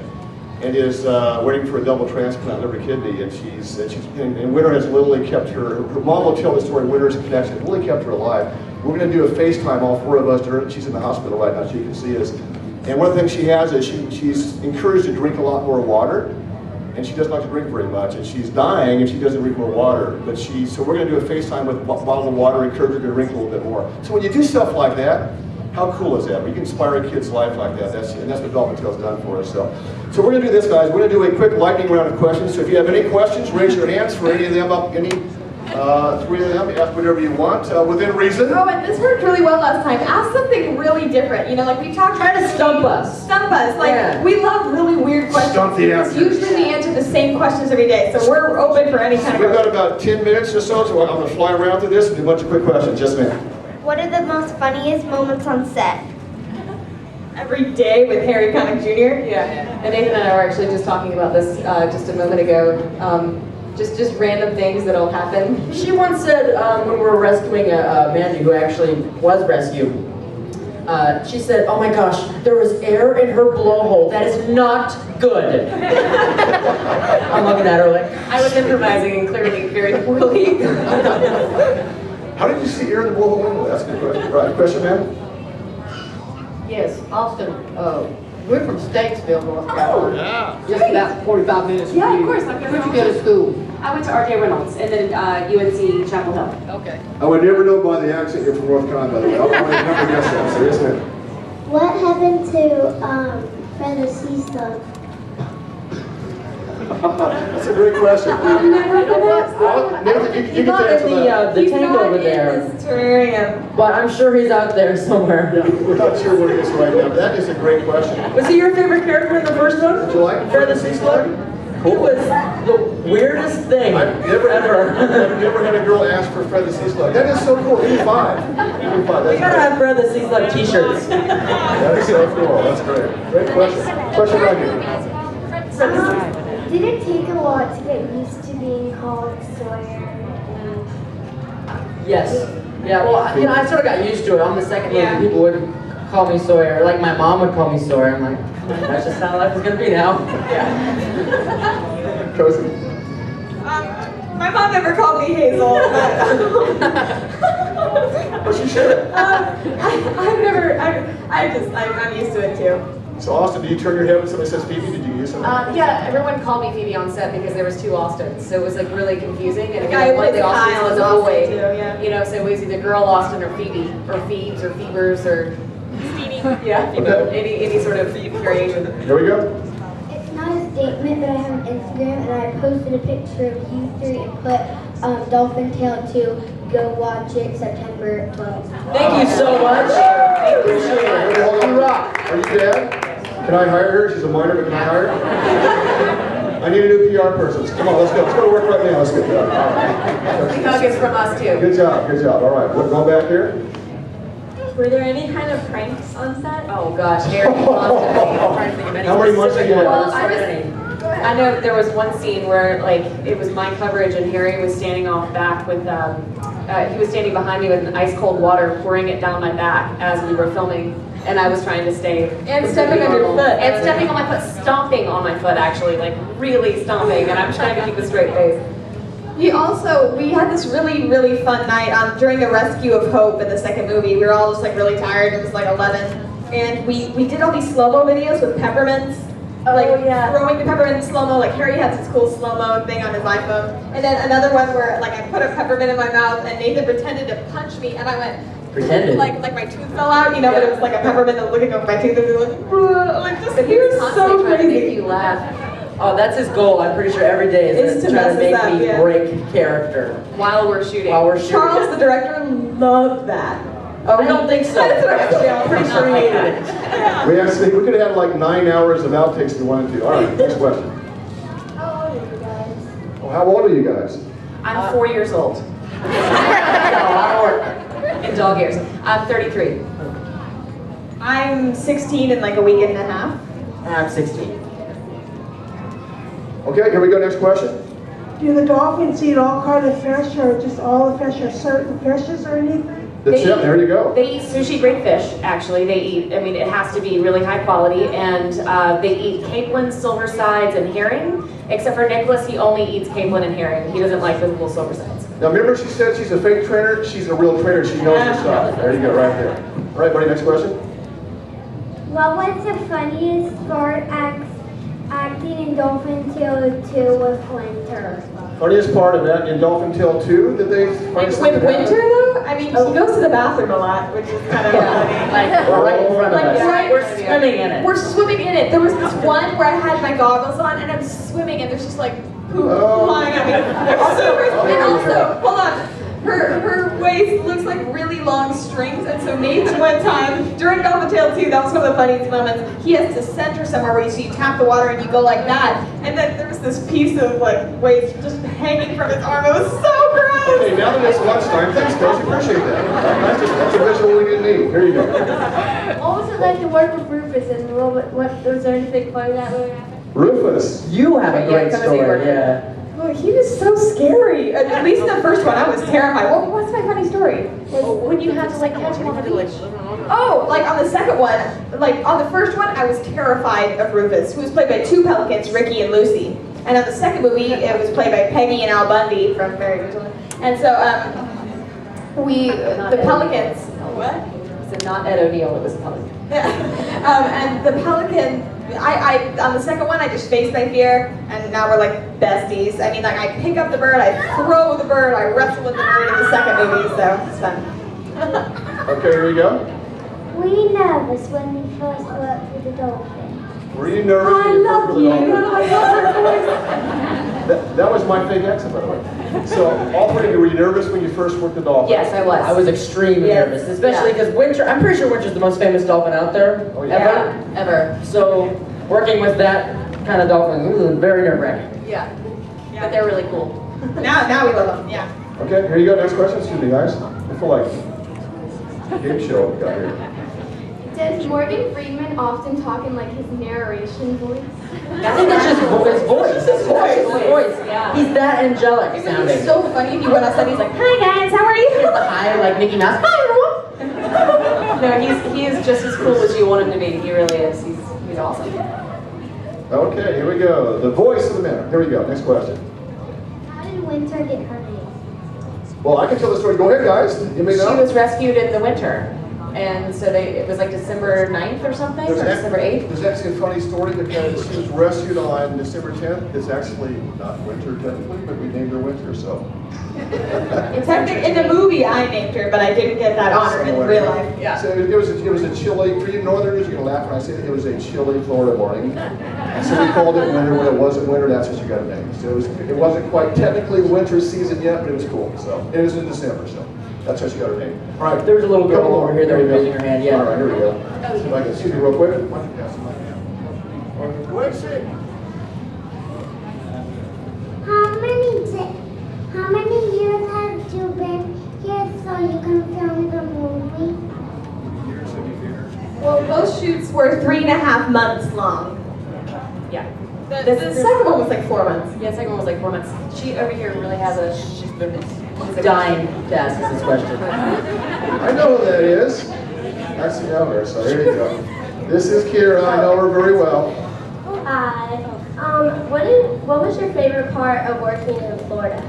and is waiting for a double transplant liver kidney, and she's and Winter has literally kept her mom will tell the story, Winter's connection really kept her alive. We're going to do a FaceTime, all four of us, to her. She's in the hospital right now, so you can see us. And one of the things she has is she's encouraged to drink a lot more water, and she doesn't like to drink very much, and she's dying if she doesn't drink more water. But so we're going to do a FaceTime with a bottle of water, encourage her to drink a little bit more. So when you do stuff like that, how cool is that? You can inspire a kid's life like that. That's what Dolphin Tale's done for us. So we're going to do this, guys. We're going to do a quick lightning round of questions. So if you have any questions, raise your hands for any of them up. Three of them, ask whatever you want, within reason. Oh, and this worked really well last time. Ask something really different. You know, like we talked about. Try to stump us. Stump us. Like, yeah. We love really weird questions. Stump the because answers. usually we answer the same questions every day, so we're open for any kind of. We've got about 10 minutes or so I'm going to fly around through this and do a bunch of quick questions. Yes, ma'am. What are the most funniest moments on set? Every day with Harry Connick Jr. Yeah, and Nathan and I were actually just talking about this just a moment ago. Just random things that'll happen. She once said, when we were rescuing a Mandy who actually was rescued, she said, oh my gosh, there was air in her blowhole. That is not good. I'm looking at her like, I was improvising and clearly very poorly. How did you see air in the blowhole window? That's a good question. Right, question, ma'am? Yes, Austin, we're from Statesville, North Carolina. Yeah. Just about 45 minutes from Yeah, you. of course, I'll go Where'd you go to school? I went to R.J. Reynolds and then UNC Chapel Hill. Okay. I would never know by the accent you're from North Carolina, by the way. I would never guess that. So, yes, ma'am. What happened to Fred the Sea Slug? That's a great question. Nathan, you get to not answer in that. the He's tank not over in there. this terrarium. But I'm sure he's out there somewhere. Yeah, we're not sure where he is right now, but that is a great question. Was he your favorite character in the first one? Did you like Fred the Sea Slug? He was the weirdest thing I've never had a girl ask for Fred the Sea Slug. That is so cool. Give me five. Give me five. We That's gotta great. have Fred the Sea Slug t-shirts. That is so cool. That's great. Great question. Question right here. Did it take a lot to get used to being called Sawyer? Yes. Yeah, well, I sort of got used to it. On the second movie, Yeah. people would call me Sawyer. Like, my mom would call me Sawyer. I'm like, that's just how life is going to be now. Cozi. My mom never called me Hazel. But she should. I'm used to it too. So, Austin, do you turn your head when somebody says Phoebe? Did you use something? Yeah, everyone called me Phoebe on set because there was two Austins, so it was like really confusing. And The guy who one of plays the Austins Kyle was is a Austin boy. too, yeah. You know, so it was either girl Austin or Phoebe, or Phoebes, or Fevers, or yeah, Okay. any sort of variation. Here we go. It's not a statement, but I have an Instagram and I posted a picture of you three and put Dolphin Tale 2. Go watch it September 12th. Thank you so much. Appreciate it. Hold on. You rock. Are you dad? Can I hire her? She's a minor, but can I hire her? I need a new PR person. Come on, let's go. Let's go to work right now. Let's get that. The hug is from us too. Good job, good job. All right, we'll go back here. Were there any kind of pranks on set? Oh gosh, Harry, constantly. I'm trying to think of any How many months specific ago? ones. Well, I know there was one scene where like it was my coverage and Harry was standing off back with he was standing behind me with an ice cold water pouring it down my back as we were filming, and I was trying to stay And stepping on your normal. foot. And stepping on my foot, stomping on my foot actually, like really stomping, and I'm trying to keep a straight face. We had this really fun night during the rescue of Hope in the second movie. We were all just like really tired. It was like 11. And we did all these slow-mo videos with peppermints. throwing the peppermint in slow-mo, like Harry has his cool slow-mo thing on his iPhone. And then another one where like I put a peppermint in my mouth and Nathan pretended to punch me and I went, Pretended? like my tooth fell out, you know, but it was like a peppermint and looking over my tooth and like just, he was so trying to make crazy. you laugh Oh, that's his goal. I'm pretty sure every day is It's to to try to mess make us up, me yeah. break character while we're shooting. while we're shooting. Charles, the director, loved that. Oh, I don't think so. That's what I'm saying. I'm pretty sure he hated it. We could have had like 9 hours of outtakes if we wanted to. All right, next question. How old are you guys? Oh, how old are you guys? I'm 4 years old. Got a lot of work. In dog years. I'm 33. I'm 16 in like a week and a half. I'm 16. Okay, here we go. Next question. Do the dolphins eat all kind of fish, or just all the fish, or certain fishes, or anything? That's it. There you go. They eat sushi grade fish, actually. They eat, I mean, it has to be really high quality, and they eat capelin, silver sides, and herring. Except for Nicholas, he only eats capelin and herring. He doesn't like the little silver sides. Now remember, she said she's a fake trainer. She's a real trainer. She knows her stuff. There you go, right there. All right, buddy. Next question. What was the funniest part acting in Dolphin Tale 2 with Winter? Funniest part of that in Dolphin Tale 2 that they find something With Winter though, I mean, he goes to the bathroom a lot, which is kind of funny. Like, right in front of us. Right- We're swimming in it. We're swimming in it. There was this one where I had my goggles on and I'm swimming and there's just like poop Oh. flying at me. And also, hold on. Her waist looks like really long strings, and so Nate's one time during Dolphin Tale 2, that was one of the funniest moments. He has to center somewhere where you tap the water and you go like that, and then there was this piece of like waist just hanging from his arm. It was so gross. Okay, now that it's lunchtime, thanks, Cozi. Appreciate that. That's a visual we didn't need. Here you go. What was it like to work with Rufus, and what was there anything funny that really happened? Rufus. You have a great Cozi story, worked. yeah. Oh, he was so scary. At least in the first one, I was terrified. What's my funny story? When you have to like catch him on the beach. Oh, like on the second one, like on the first one, I was terrified of Rufus, who was played by two pelicans, Ricky and Lucy. And on the second movie, it was played by Peggy and Al Bundy from Married with Children. And so, the pelicans. What? So not Ed O'Neill, it was a pelican. And the pelican, I on the second one, I just faced my fear, and now we're like besties. I mean, like I pick up the bird, I throw the bird, I wrestle with the bird in the second movie, so it's fun. Okay, here we go. Were you nervous when you first worked with the dolphin? Were you nervous? I when you love first you. were the dolphin? That was my fake accent, by the way. So, all three of you, were you nervous when you first worked the dolphin? Yes, I was. I was extremely Yes. nervous, especially because Winter, I'm pretty sure Winter's the most famous dolphin out there, Oh, yeah. ever. Ever. So, working with that kind of dolphin, it was very nerve-wracking. Yeah. But they're really cool. Now we love them. Yeah. Okay, here you go. Next question. Excuse me, guys. I feel like game show we got here. Does Morgan Freeman often talk in like his narration voice? I think that's just his voice. His voice. Yeah. He's that angelic It sounding. was so funny if you went outside, he's like, "Hi guys, how are He has you?" the high, like Mickey Mouse. Hi, everyone. No, he is just as cool as you want him to be. He really is. He's awesome. Okay, here we go. The voice of the man. Here we go. Next question. How did Winter get her name? Well, I can tell the story. Go ahead, guys. You may She know. was rescued in the winter. And so it was like December 9th or something, or December 8th. There's actually a funny story because she was rescued on December 10th. It's actually not winter technically, but we named her Winter, so. In the movie, I named her, but I didn't get that honor in real life. Yeah. So it was a chilly, for you northerners, you're gonna laugh when I say it was a chilly Florida morning. And so we called it winter when it wasn't winter, that's what you got to name. So it wasn't quite technically winter season yet, but it was cool. So it was in December, so that's what you got her name. All right. There's a little girl over here that was we go. raising her hand, yeah. All right, here we go. See if I can see you real quick. How many years have you been here so you can film the movie? Well, most shoots were 3.5 months long. Yeah. The second one was like 4 months. Yeah, the second one was like 4 months. She over here really has She's been dying to ask us this question. I know who that is. That's the owner, so here you go. This is Kira. I know her very well. Hi. What was your favorite part of working in Florida?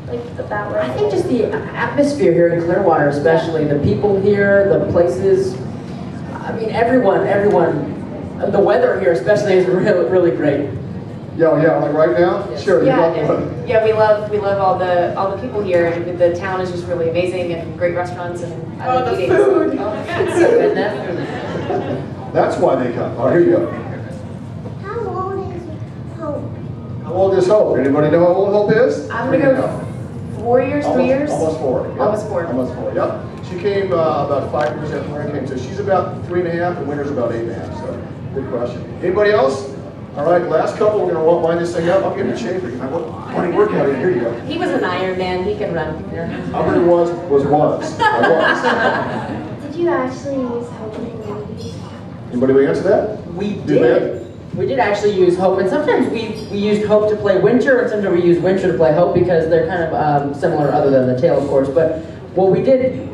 Like about working? I think just the atmosphere here in Clearwater, especially the people here, the places. I mean, everyone The weather here especially is really, really great. Yeah, like right now? Yes. Sure. Yeah, we love all the people here, and the town is just really amazing, and great restaurants, and I love eating. food. Oh, It's so good, that food. That's why they come. All right, here you go. How old is Hope? How old is Hope? Anybody know how old Hope is? I'm gonna go 4 years, 3 years. Almost 4. Yep. Almost 4. Almost 4. Yep. She came about 5 years after Winter came, so she's about 3.5, and Winter's about 8.5. So, good question. Anybody else? All right, last couple. We're gonna wind this thing up. I'll give you a chafer. My morning workout. Here you go. He was an Iron Man. He can run. Albert was. I was. Did you actually use Hope in the movies? Anybody want to answer that? We Do did. We did actually use Hope, and sometimes we used Hope to play Winter, and sometimes we used Winter to play Hope because they're kind of similar, other than the tail, of course. But what we did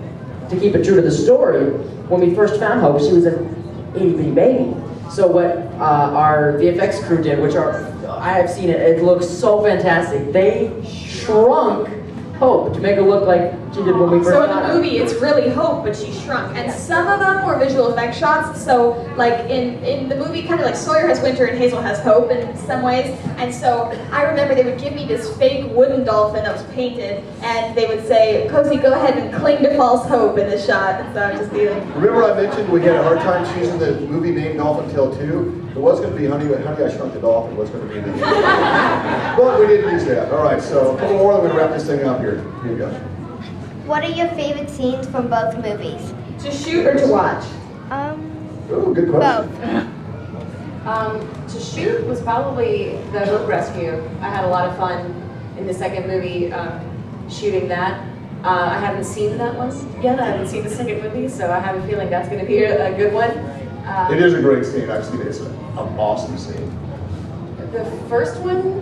to keep it true to the story, when we first found Hope, she was an itty bitty baby. So what our VFX crew did, which I have seen it, it looks so fantastic. They shrunk Hope to make her look like she did when we first So in got the her. movie, it's really Hope, but she shrunk. And some of them were visual effects shots. So like in the movie, kind of like Sawyer has Winter and Hazel has Hope in some ways. And so I remember they would give me this fake wooden dolphin that was painted, and they would say, Cozi, go ahead and cling to false hope in this shot. And so I would just be like, Remember I mentioned we had a hard time choosing the movie name Dolphin Tale 2? It was going to be Honey, I Shrunk the Dolphin. It was going to be the but we didn't use that. All right, so a couple more. I'm going to wrap this thing up here. Here you go. What are your favorite scenes from both movies? to shoot or to watch? Oh, good question. Both. To shoot was probably the boat rescue. I had a lot of fun in the second movie shooting that. I haven't seen that one yet. I haven't seen the second movie, so I have a feeling that's going to be a good one. It is a great scene. I've seen it. It's an awesome scene. The first one,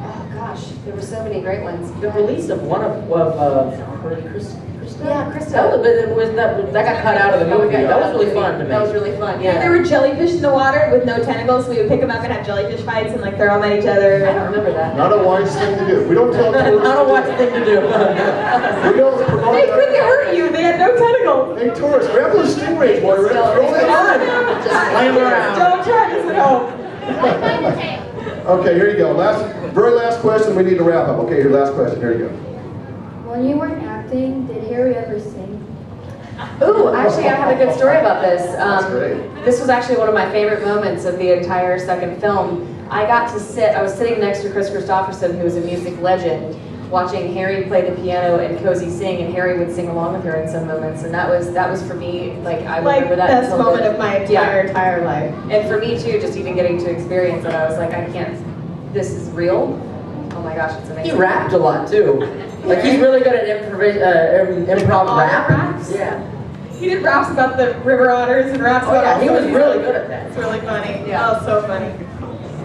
oh gosh, there were so many great ones. The release of one of Krista. Yeah, Krista. That got cut out of the movie. That was really fun to make. That was really fun. Yeah, there were jellyfish in the water with no tentacles, so we would pick them up and have jellyfish fights and like throw them at each other. I don't remember that. Not a wise thing to do. We don't tell tourists. Not a wise thing to do. We don't promote They that. couldn't hurt you, they had no tentacles. Hey, tourists, grab those stingrays, boy. Throw them on. Just lay 'em around. Don't try this at home. Okay, here you go. Very last question. We need to wrap up. Okay, your last question. Here you go. When you weren't acting, did Harry ever sing? Ooh, actually, I have a good story about this. That's great. This was actually one of my favorite moments of the entire second film. I was sitting next to Chris Christopherson, who was a music legend, watching Harry play the piano and Cozi sing, and Harry would sing along with her in some moments, and that was for me, like, I Like, remember that best until moment of my entire life. And for me too, just even getting to experience it, I was like, this is real. Oh my gosh, it's amazing. He rapped a lot too. Like he's really good at improv All rap. raps? Yeah. He did raps about the river otters and raps Oh about yeah, all he was sorts of really stuff. good at that. It's really funny. Yeah. Oh, so funny.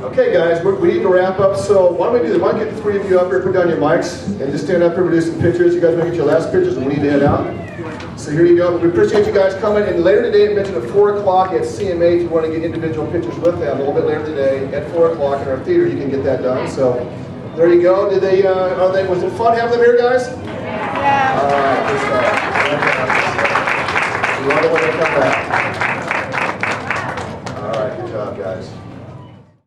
Okay, guys, we need to wrap up. So why don't we do this? Why don't we get the three of you up here, put down your mics, and just stand up here and do some pictures. You guys want to get your last pictures, and we need to head out. So here you go. We appreciate you guys coming. And later today, I mentioned at 4 o'clock at CMA, if you want to get individual pictures with them, a little bit later today at 4 o'clock in our theater, you can get that done. So there you go. Was it fun having them here, guys? Yeah. All right, good stuff. We love it when they come back.